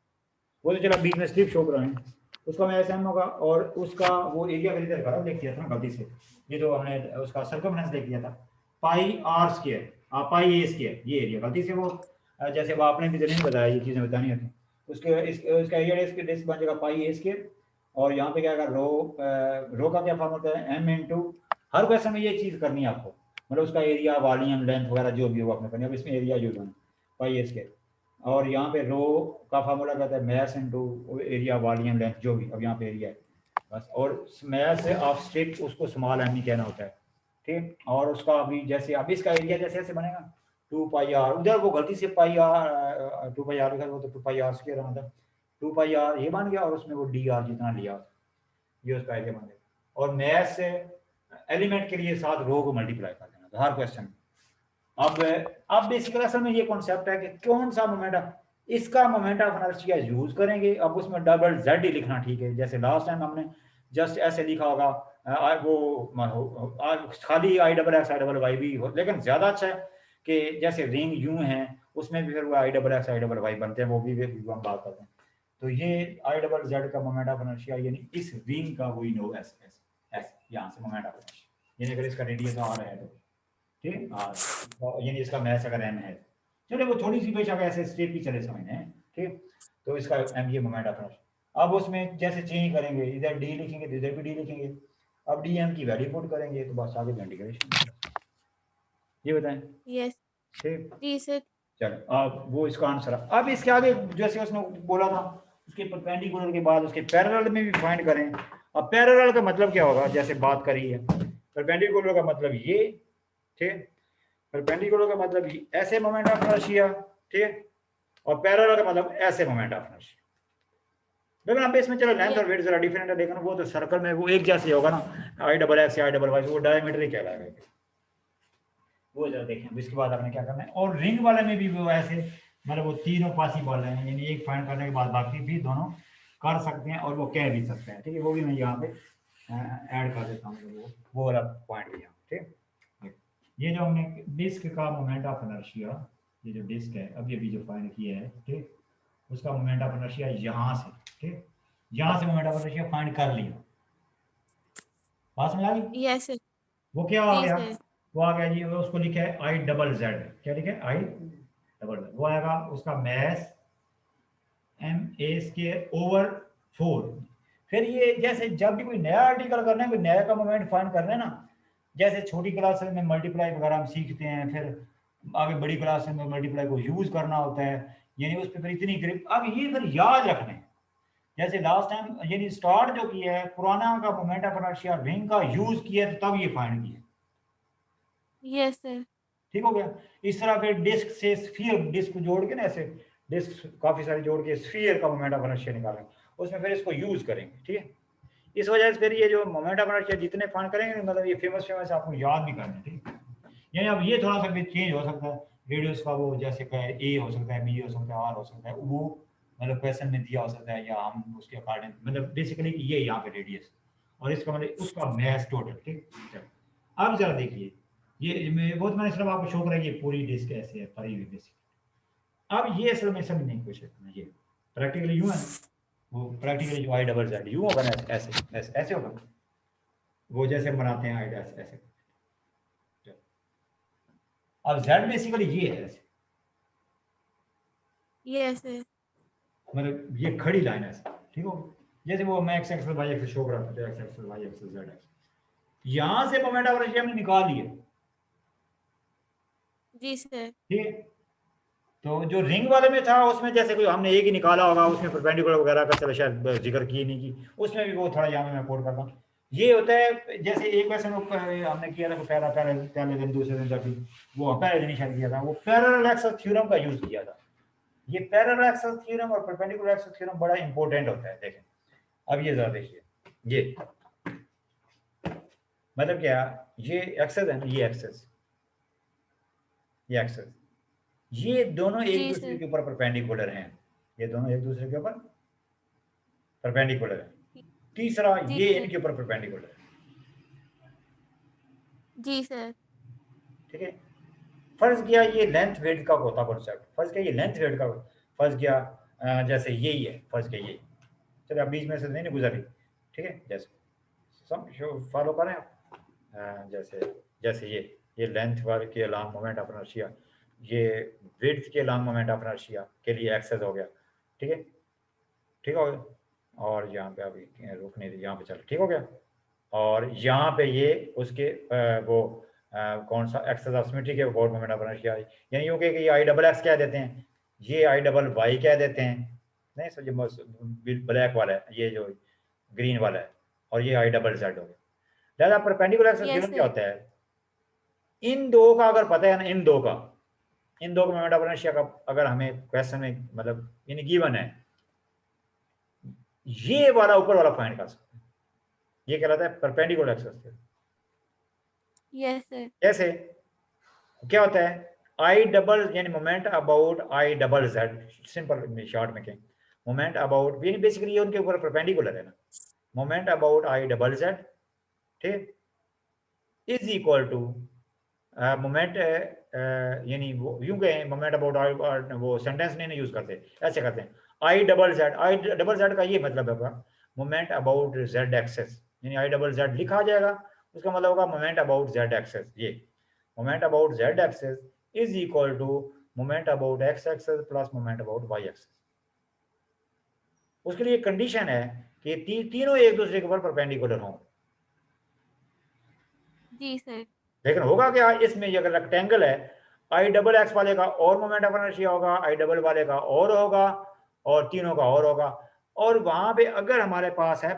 वो तो चला बीच में स्ट्रिप शो कर रहे हैं, उसका मैं एम होगा, और उसका वो एरिया का इधर करा लिख दिया था ना गलती से, ये जो हमने उसका सर्कमफ्रेंस लिख दिया था pi r square, pi a square, ये एरिया गलती से वो जैसे वो आपने भी नहीं बताया, ये चीजें बतानी होती, उसका एरिया डिस्क बन जाएगा पाई ए स्क्वायर, और यहाँ पे क्या आएगा रो का क्या फॉर्म होता है एम इनटू, हर क्वेश्चन में ये चीज करनी है आपको, मतलब उसका एरिया वॉल्यूम लेंथ वगैरह जो भी हो आपने करनी है। अब इसमें एरिया यूज होना पाई ए स्क्वायर, और यहाँ पे रो का फार्मूला कहता है mass into area volume length जो भी, अब यहाँ पे एरिया है बस, और मैस ऑफ स्ट्रिप उसको स्मॉल एम ही कहना होता है, ठीक। और उसका अभी जैसे अब इसका एरिया जैसे ऐसे बनेगा 2 पाई आर, उधर वो गलती से पाई आर 2 पाई आर लिखा, वो तो 2 पाई आर स्क्वायर रहा था, 2 पाई आर ये बन गया, और उसमें वो डी आर जितना लिया ये उसका एरिया बन गया, और मैस से एलिमेंट के लिए साथ रो को मल्टीप्लाई कर देना था हर क्वेश्चन में। अब बेसिकली असल में ये कॉन्सेप्ट है कि कौन सा मोमेंटम, इसका मोमेंट ऑफ इनर्शिया यूज करेंगे। अब उसमें डबल जेड ही लिखना, ठीक है, जैसे लास्ट टाइम हमने जस्ट ऐसे लिखा होगा वो खाली I double x I double Y भी हो, लेकिन ज्यादा अच्छा है कि जैसे रिंग यूं है उसमें भी फिर वो I double x I double Y बनते हैं, वो भी हम बात करते हैं। तो ये आई डबल जेड का मोमेंट ऑफ इनर्शिया यानी इस रिंग का वही नो एस एस एस यहाँ से मोमेंट ऑफ इनर्शिया, यानी अगर इसका रेडियस आर है तो ठीक, यानी इसका मैथ अगर एम है, चलो वो थोड़ी सी बेशक ऐसे स्टेप ही चले समझने हैं, ठीक। तो इसका एम ये मोमेंट ऑफ इनर्शिया, अब उसमें जैसे चेंज करेंगे, इधर डी लिखेंगे तो इधर भी डी लिखेंगे, अब डी एम की वैल्यू पुट करेंगे तो बस आगे इंटीग्रेशन, ये बताएं, यस। ठीक। जी सर। चलो अब वो इसका आंसर, अब इसके आगे जैसे उसने बोला था उसके परपेंडिकुलर के बाद उसके पैरेलल में भी फाइंड करें। अब पैरेलल का मतलब क्या होगा, जैसे बात करी है परपेंडिकुलर का मतलब ये, ठीक, परपेंडिकुलर का मतलब ये ऐसे मोमेंट ऑफ इनर्शिया, ठीक, और पैरेलल का मतलब ऐसे मोमेंट ऑफ इनर्शिया। लेकिन अब इसमें चलो लेंथ और वेट जरा डिफरेंट है, लेकिन वो तो सर्कल में वो एक जैसे होगा ना, I double x I double Y, वो डायमीटर ही कहलाएगा, वो जरा देखें। इसके बाद आपने क्या करना है, और रिंग वाले में भी वो ऐसे, मतलब वो तीनों पॉसिबल है, यानी एक फाइंड करने के बाद बाकी भी दोनों कर सकते हैं, और वो कह भी सकते हैं, ठीक है, वो भी मैं यहाँ पे ऐड कर देता हूँ, वो वाला पॉइंट भी यहाँ, ठीक। ये जो हमने डिस्क का मोमेंट ऑफ इनर्शिया, ये जो डिस्क है अभी अभी जो फाइंड किया है, ठीक, उसका मोमेंट ऑफ इनर्शिया यहाँ से, ठीक, यहाँ से मोमेंट ऑफ इनर्शिया फाइंड कर लिया, बात समझ आ गई। Yes sir. वो क्या आ जी गया, सर। वो आ गया जी, उसको लिखा है आई डबल जेड, क्या लिखा है आई डबल जेड, वो आएगा उसका mass M A square over 4। फिर ये जैसे जब भी कोई नया आर्टिकल करना है, कोई नया का मोमेंट फाइंड करना है ना, जैसे छोटी क्लास में मल्टीप्लाई वगैरह हम सीखते हैं, फिर आगे बड़ी क्लास में मल्टीप्लाई को यूज करना होता है, यानी उस पर फिर इतनी ग्रिप, अब ये फिर याद रखना है। जैसे लास्ट टाइम यानी स्टार्ट जो किया है पुराना का मोमेंट ऑफ इनर्शिया रिंग का यूज किया तो तब ये फाइंड किया, यस सर। ठीक हो गया। इस तरह फिर डिस्क से स्फीयर, डिस्क को जोड़ के ना ऐसे डिस्क काफी सारी जोड़ के स्फीयर का मोमेंट ऑफ इनर्शिया निकालेंगे, उसमें फिर इसको यूज करेंगे, ठीक है। इस वजह से फिर ये जो मोमेंट ऑफ इनर्शिया जितने फाइंड करेंगे मतलब ये फेमस आपको याद भी करना है, ठीक है। यानी अब ये थोड़ा सा भी चेंज हो सकता है, रेडियस का वो जैसे कहे ए हो सकता है, बी हो सकता है, आर हो सकता है, वो मतलब क्वेश्चन में दिया हो सकता है, या हम उसके अकॉर्डिंग मतलब बेसिकली ये यहाँ पे रेडियस, और इसका मतलब उसका मैस टोटल, ठीक। अब जरा देखिए, ये बहुत मैंने सिर्फ आपको शो करा, ये पूरी डिस्क ऐसे है भरी हुई बेसिक। अब ये असल में समझने की कोशिश करना, ये प्रैक्टिकली यूं है, वो प्रैक्टिकली जो आई डबल जेड यूं होगा ना, ऐसे ऐसे ऐसे होगा, वो जैसे हम बनाते हैं आई ऐसे ऐसे। अब जेड बेसिकली ये है ऐसे, यस सर। मतलब ये खड़ी लाइन है, ठीक हो, जैसे वो मैं X X Y X show कर रहा था, X X Y X Z X, यहां से मोमेंट ऑफ इनर्शिया हमने निकाल लिया, जी सर। ठीक है। तो जो रिंग वाले में था उसमें जैसे कोई हमने एक ही निकाला होगा, उसमें परपेंडिकुलर वगैरह का चलो शायद जिक्र की नहीं की, उसमें भी वो थोड़ा यहाँ मैं कोड करता हूँ। ये होता है जैसे एक वैसे हमने किया था पहला पहले दिन दूसरे दिन जाके वो पहले दिन ही शायद किया था, वो पैरेलल एक्सेस थ्योरम का यूज किया था। ये पैरेलल एक्सेस थ्योरम और परपेंडिकुलर एक्सेस थ्योरम बड़ा इंपॉर्टेंट होता है, देखें। अब ये जरा देखिए, ये मतलब क्या, ये एक्सेस है ना, ये एक्सेस, ये एक्सेस, ये दोनों एक जी दूसरे सर। के ऊपर परपेंडिकुलर हैं, ये दोनों एक दूसरे के ऊपर परपेंडिकुलर है। तीसरा जी ये सर। इनके ऊपर परपेंडिकुलर है। जी सर। ठीक है, फर्ज किया ये लेंथ वेट का होता कॉन्सेप्ट, फर्ज किया ये लेंथ वेट का, फर्ज किया जैसे यही है, फर्ज किया ये, चलिए आप बीच में से नहीं गुजर रही, ठीक है, जैसे सब फॉलो करें आप। जैसे जैसे ये लेंथ वाले के लॉन्ग मोमेंट ऑफ इनर्शिया, ये विड्थ के लॉन्ग मोमेंट ऑफ इनर्शिया के लिए एक्सेस हो गया, ठीक है, ठीक हो गया, और यहाँ पे अभी रुक नहीं रही, यहाँ पे चल ठीक हो गया, और यहाँ पे ये उसके वो कौन सा एक्सेस ऑफ सिमेट्री के अबाउट मोमेंट ऑफ इनर्शिया, यानी यूं कि ये आई डबल एक्स कह देते हैं, ये आई डबल वाई कह देते हैं, नहीं सर जो ब्लैक वाला है, ये जो ग्रीन वाला है, और ये आई डबल जेड हो गया। लिहाजा परपेंडिकुलर एक्सेस यस थ्योरम क्या सर। होता है, इन दो का अगर पता है ना, इन दो का मोमेंट ऑफ इनर्शिया का अगर हमें क्वेश्चन में मतलब इन गिवन है, ये वाला ऊपर वाला फाइंड कर सकते हैं, ये कहलाता है perpendicular axis theorem. Yes sir. कैसे, क्या होता है, आई डबल यानी moment about I double Z, simple short में कहें, मोमेंट अबाउट यानी बेसिकली ये उनके ऊपर परपेंडिकुलर है ना, moment about I double Z, ठीक, इज इक्वल टू मोमेंट, यानी वो यूं कहें मोमेंट अबाउट आई, वो सेंटेंस नहीं यूज करते, ऐसे करते हैं, आई डबल जेड, आई डबल जेड का ये मतलब होगा मोमेंट अबाउट जेड एक्सेस, यानी आई डबल जेड लिखा जाएगा, उसका मतलब होगा मोमेंट अबाउट जेड एक्सेस, ये moment about Z axis is equal to moment about X axis plus moment about Y axis. उसके लिए कंडीशन है कि तीनों एक दूसरे के ऊपर परपेंडिकुलर हों। जी सर। लेकिन होगा क्या, इसमें ये अगर रेक्टेंगल है, आई डबल एक्स वाले का और मोमेंट ऑफ इनर्शिया होगा, आई डबल वाले का और होगा, और तीनों का और होगा, और वहां पे अगर हमारे पास है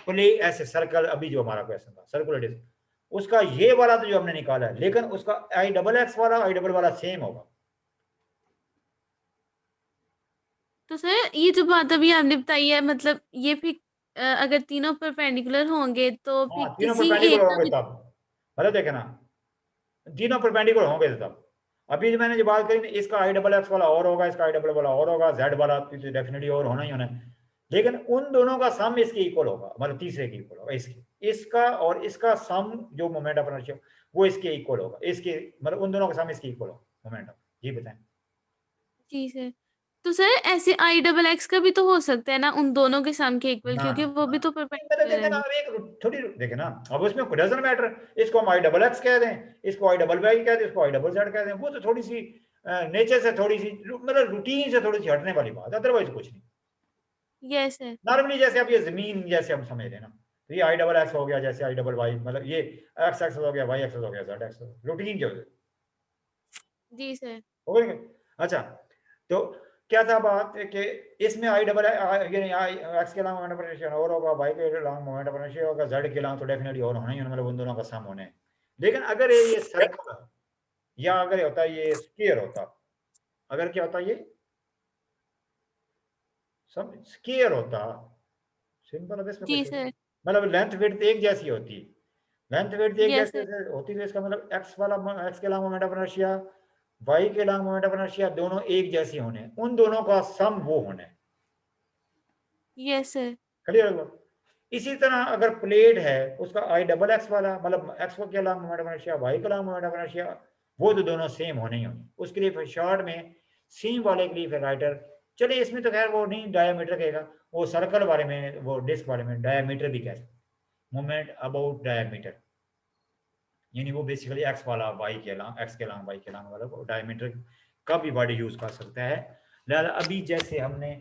प्ले ऐसे सर्कल, अभी जो हमारा क्वेश्चन था सर्कुलर डिस्क, उसका ये वाला तो जो हमने निकाला है, लेकिन उसका आई डबल एक्स वाला आई डबल वाला सेम होगा। तो सर ये जो बात अभी आपने बताई है, मतलब ये फिर अगर तीनों परपेंडिकुलर होंगे तो हाँ, फिर तीनों किसी परपेंडिकुलर एक का होंगे भी। तब, मतलब देखे ना, तीनों परपेंडिकुलर होंगे तब। अभी जो मैंने जो बात करी ना, इसका आई डबल एक्स वाला और होगा, इसका आई डबल वाला और होगा, जेड वाला तो डेफिनेटली और होना ही होना है, लेकिन उन दोनों का सम इसके इक्वल होगा, मतलब तीसरे के इक्वल होगा, इसके इसका और इसका सम जो मोमेंट ऑफ इनर्शिया वो इसके इक्वल होगा, इसके मतलब उन दोनों का सम इसके इक्वल होगा मोमेंट ऑफ। ये बताएं। जी सर। तो सर ऐसे आई डबल एक्स का भी तो हो सकता है ना उन दोनों के सम के इक्वल, ना क्योंकि वो भी तो मतलब परपेंडिकुलर देखे है ना, ना। अब एक थोड़ी देखे ना, अब उसमें डजंट मैटर, इसको हम आई डबल एक्स कह दें, इसको आई डबल वाई कह दें, इसको आई डबल जेड कह दें, वो तो थोड़ी सी नेचर से थोड़ी सी मतलब रूटीन से थोड़ी सी हटने वाली बात, अदरवाइज कुछ नहीं। Yes sir. नॉर्मली जैसे अब ये जमीन जैसे हम समझ रहे हैं ना, तो ये आई डबल एक्स हो गया, जैसे आई डबल वाई, मतलब ये एक्स एक्स हो गया, वाई एक्स हो गया, जेड एक्स, रूटीन के वजह जी सर। हो गए। अच्छा, तो क्या था बात कि इसमें आई डबल यानी आई एक्स के अलावा मोमेंट ऑफ इनर्शिया और होगा, वाई के अलावा मोमेंट ऑफ इनर्शिया होगा, जेड के अलावा तो डेफिनेटली और होना ही होना, मतलब उन दोनों का सम होना है। लेकिन अगर ये सर्कल या अगर ये होता ये स्क्वायर होता, अगर क्या होता ये सब स्क्वायर होता, सिंपल, अब इसमें जी कुछ सर। मतलब लेंथ विड्थ एक जैसी होती, लेंथ विड्थ एक यस जैसे सर। होती, तो इसका मतलब एक्स वाला एक्स के अलावा मोमेंट ऑफ इनर्शिया, वाई के अलावा मोमेंट ऑफ इनर्शिया दोनों एक जैसे होने, उन दोनों का सम वो होने। Yes sir. क्लियर होगा। इसी तरह अगर प्लेट है, उसका आई डबल एक्स वाला मतलब एक्स के अलावा मोमेंट ऑफ इनर्शिया, वाई के अलावा मोमेंट ऑफ इनर्शिया, वो तो दोनों सेम होने ही होने। उसके लिए फिर शॉर्ट में सेम वाले के लिए फिर राइटर, चलिए इसमें तो खैर वो नहीं डायमीटर कहेगा, वो सर्कल वाले में, वो डिस्क वाले में डायमीटर भी कह सकते, मोमेंट अबाउट डायमीटर, यानी वो बेसिकली एक्स वाला वाई के अलावा, एक्स के अलावा वाई के अलावा वाला डायमीटर का भी वर्ड यूज कर सकता है। लिहाजा अभी जैसे हमने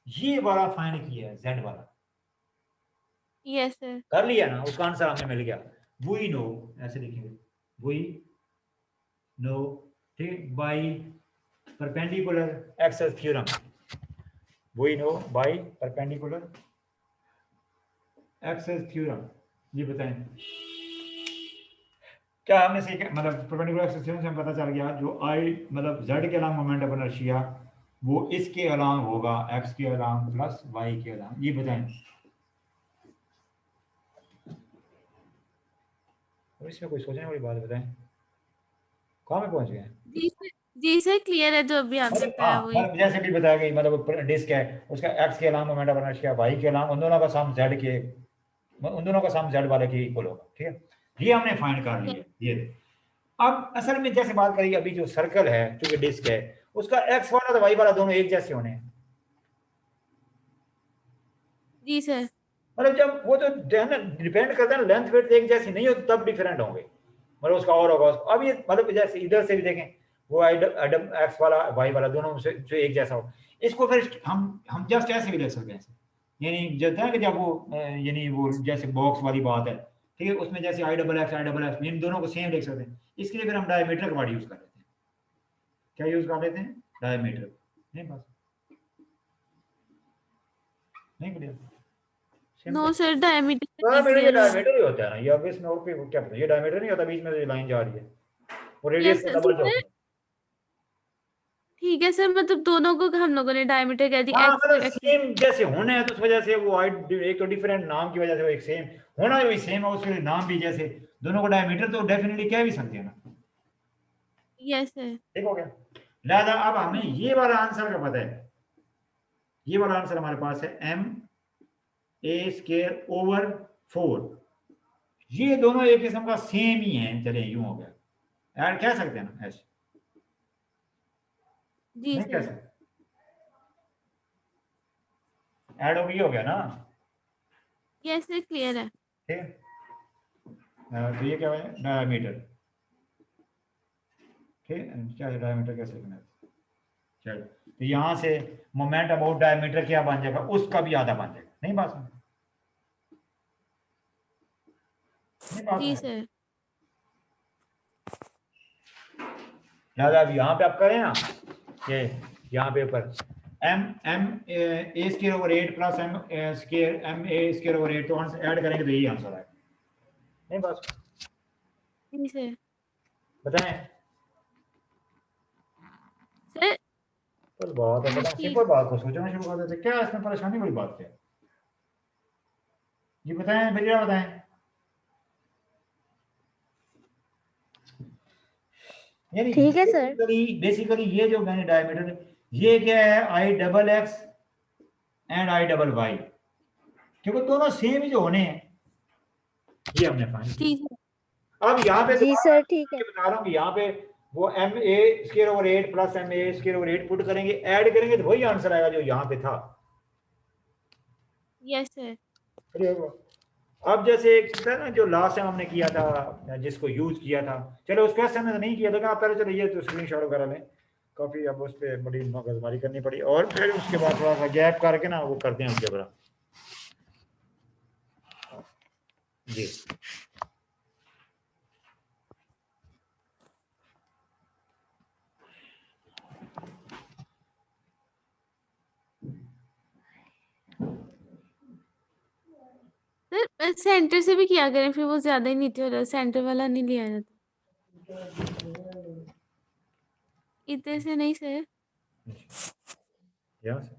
ये वाला फाइंड किया है, जेड वाला यस सर। कर लिया ना, उसका आंसर हमें मिल गया, वी नो, ऐसे लिखेंगे वी नो, ठीक, by perpendicular axis theorem, we know by perpendicular axis theorem. ये बताएं क्या हमने सही, मतलब परपेंडिकुलर एक्सेस थ्योरम से हमें पता चल गया जो आई मतलब जेड के अलावा मोमेंट ऑफ इनर्शिया वो इसके अलावा होगा, एक्स के अलावा प्लस वाई के अलावा। ये बताएं, और इसमें कोई सोचने वाली बात बताएं, कहाँ पे पहुंच गए हैं? जी सर। जी सर, क्लियर है जो अभी आपने मतलब बताया हाँ, वही। मतलब जैसे भी बताया कि मतलब डिस्क है, उसका एक्स के अलावा मोमेंट ऑफ इनर्शिया वाई के अलावा उन दोनों का सम जेड के, उन दोनों का सम जेड वाले के इक्वल होगा। ठीक है, ये हमने फाइंड कर लिया। ये अब असल में जैसे बात करिए, अभी जो सर्कल है चूंकि डिस्क है, उसका एक्स वाला तो वाई वाला दोनों एक जैसे होने हैं। जी सर। मतलब जब वो तो डिपेंड करता है लेंथ वेट एक जैसी नहीं होती तब डिफरेंट होंगे, मतलब उसका और होगा। अब ये मतलब जैसे इधर से भी देखें, वो आइटम एक्स वाला वाई वाला दोनों से जो एक जैसा हो, इसको फिर हम जस्ट ऐसे भी लिख सकते हैं, यानी जैसे है कि जब वो यानी वो जैसे बॉक्स वाली बात है, ठीक है, उसमें जैसे आई डबल एक्स इन दोनों को सेम लिख सकते हैं। इसके लिए फिर हम डायमीटर का वर्ड यूज कर लेते हैं। क्या यूज कर लेते हैं? डायमीटर। नहीं बस नहीं क्लियर? नो सर, डायमीटर नहीं डायमीटर ये क्लियर हुआ। डायमीटर ही होता है ना, ये अब इसमें और कोई क्या पता, ये डायमीटर नहीं होता, बीच में जो लाइन जा रही है वो रेडियस यस का सर, डबल जो तो होता है। ठीक है सर, मतलब दोनों को हम लोगों ने डायमीटर कह दी। हाँ एक्स मतलब एक्स सेम जैसे होने हैं तो उस वजह से वो एक तो डिफरेंट नाम की वजह से वो एक सेम होना भी सेम है, उसके नाम भी जैसे दोनों को डायमीटर तो डेफिनेटली कह भी सकते हैं ना। Yes sir. ठीक हो गया। लिहाजा अब हमें ये वाला आंसर का पता है, ये वाला आंसर हमारे पास है एम ए स्क्वायर ओवर 4। ये दोनों एक किस्म का सेम ही है, चले यूं हो गया, यार कह सकते हैं ना ऐसे? जी नहीं कह सर। सकते, ऐड हो गया ना। यस सर, क्लियर है। ठीक है, तो ये क्या है? डायमीटर। ठीक है, क्या है डायमीटर, कैसे लिखना है? चलो, तो यहां से मोमेंट अबाउट डायमीटर क्या बन जाएगा? उसका भी आधा बन जाएगा। नहीं बात समझ? नहीं बात जी समझ? सर। लिहाजा अब यहाँ पे आप करें ना, ये यहाँ पे ऊपर M M A square over 8 plus M square M A square over 8, तो ऐड करेंगे तो यही आंसर आएगा। नहीं बात जी सर। बताएं? सर बस बात है, बताएं, ठीक। सिंपल बात को सोचना शुरू कर देते, क्या इसमें परेशानी वाली बात क्या है? जी बताएं भैया, बताएं। यानी ठीक है सर। बेसिकली ये जो मैंने डायमीटर, ये क्या है? I double X and I double Y, क्योंकि दोनों सेम ही जो होने हैं, ये हमने फाइंड जी किया। सर। अब यहाँ पे जी दोबारा सर, ठीक मैं है। बता रहा हूँ कि यहाँ पे वो M A square over 8 plus M A square over 8 put करेंगे, ऐड करेंगे तो वही आंसर आएगा जो यहाँ पे था। Yes sir. अब जैसे एक था ना जो लास्ट टाइम हमने किया था, जिसको यूज किया था, चलो उस क्वेश्चन में तो नहीं किया था, आप पहले चलो ये तो स्क्रीनशॉट वगैरह लें, काफी अब उस पर बड़ी मगजमारी करनी पड़ी, और फिर उसके बाद थोड़ा सा गैप करके ना वो करते हैं अलजेब्रा। जी सर सेंटर से भी किया करें, फिर वो ज्यादा ही नीचे हो जाता, सेंटर वाला नहीं लिया जाता। इधर से नहीं सर। यहाँ से